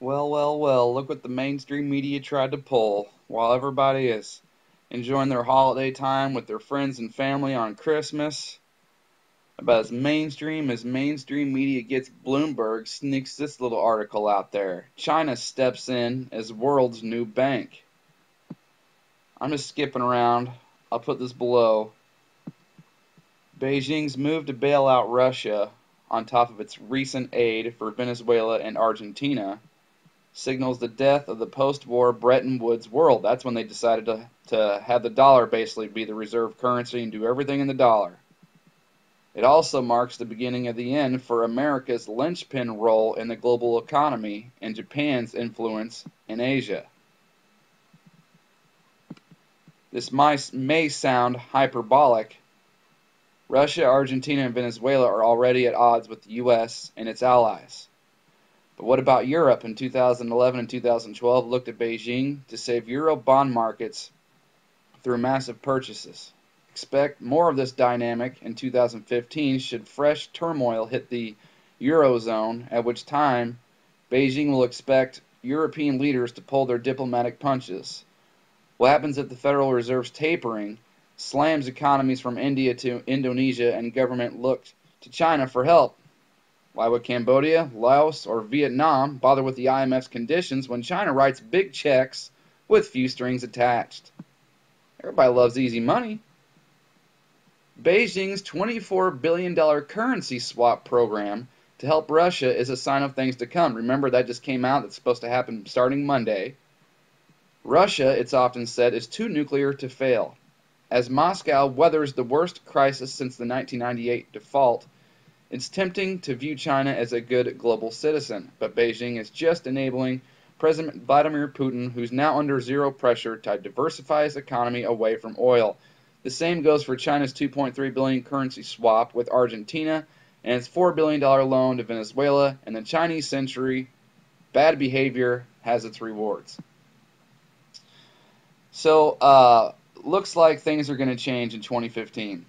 Well, well, well, look what the mainstream media tried to pull. While everybody is enjoying their holiday time with their friends and family on Christmas, about as mainstream media gets, Bloomberg sneaks this little article out there. China steps in as world's new bank. I'm just skipping around. I'll put this below. Beijing's move to bail out Russia, on top of its recent aid for Venezuela and Argentina, signals the death of the post-war Bretton Woods world. That's when they decided to have the dollar basically be the reserve currency and do everything in the dollar. It also marks the beginning of the end for America's linchpin role in the global economy and Japan's influence in Asia. This may sound hyperbolic. Russia, Argentina, and Venezuela are already at odds with the U.S. and its allies. But what about Europe? In 2011 and 2012 looked at Beijing to save euro bond markets through massive purchases. Expect more of this dynamic in 2015 should fresh turmoil hit the eurozone, at which time Beijing will expect European leaders to pull their diplomatic punches. What happens if the Federal Reserve's tapering slams economies from India to Indonesia and government looked to China for help? Why would Cambodia, Laos, or Vietnam bother with the IMF's conditions when China writes big checks with few strings attached? Everybody loves easy money. Beijing's $24 billion currency swap program to help Russia is a sign of things to come. Remember, that just came out. That's supposed to happen starting Monday. Russia, it's often said, is too nuclear to fail. As Moscow weathers the worst crisis since the 1998 default, it's tempting to view China as a good global citizen, but Beijing is just enabling President Vladimir Putin, who's now under zero pressure, to diversify his economy away from oil. The same goes for China's $2.3 billion currency swap with Argentina and its $4 billion loan to Venezuela. And the Chinese century, bad behavior has its rewards. So, looks like things are going to change in 2015.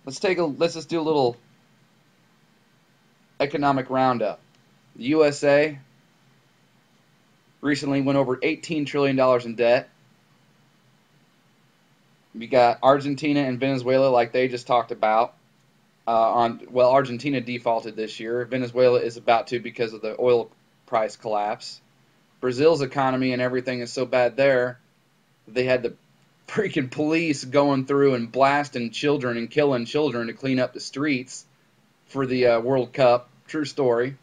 Let's just do a little economic roundup. The USA recently went over $18 trillion in debt. We got Argentina and Venezuela, like they just talked about. Argentina defaulted this year. Venezuela is about to because of the oil price collapse. Brazil's economy and everything is so bad there, they had the freaking police going through and blasting children and killing children to clean up the streets for the World Cup. True story.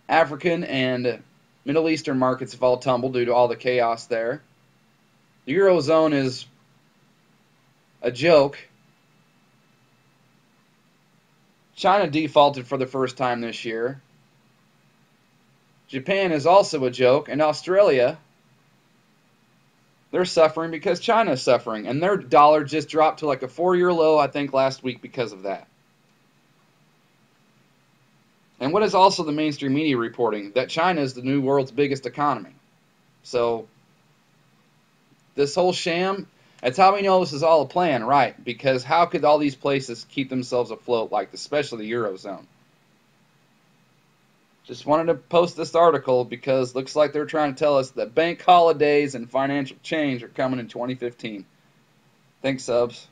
African and Middle Eastern markets have all tumbled due to all the chaos there. The Eurozone is a joke. China defaulted for the first time this year. Japan is also a joke, and Australia, they're suffering because China's suffering, and their dollar just dropped to like a 4-year low, I think, last week because of that. And what is also the mainstream media reporting? That China is the new world's biggest economy. So, this whole sham, that's how we know this is all a plan, right? Because how could all these places keep themselves afloat, like especially the Eurozone? Just wanted to post this article because it looks like they're trying to tell us that bank holidays and financial change are coming in 2015. Thanks, subs.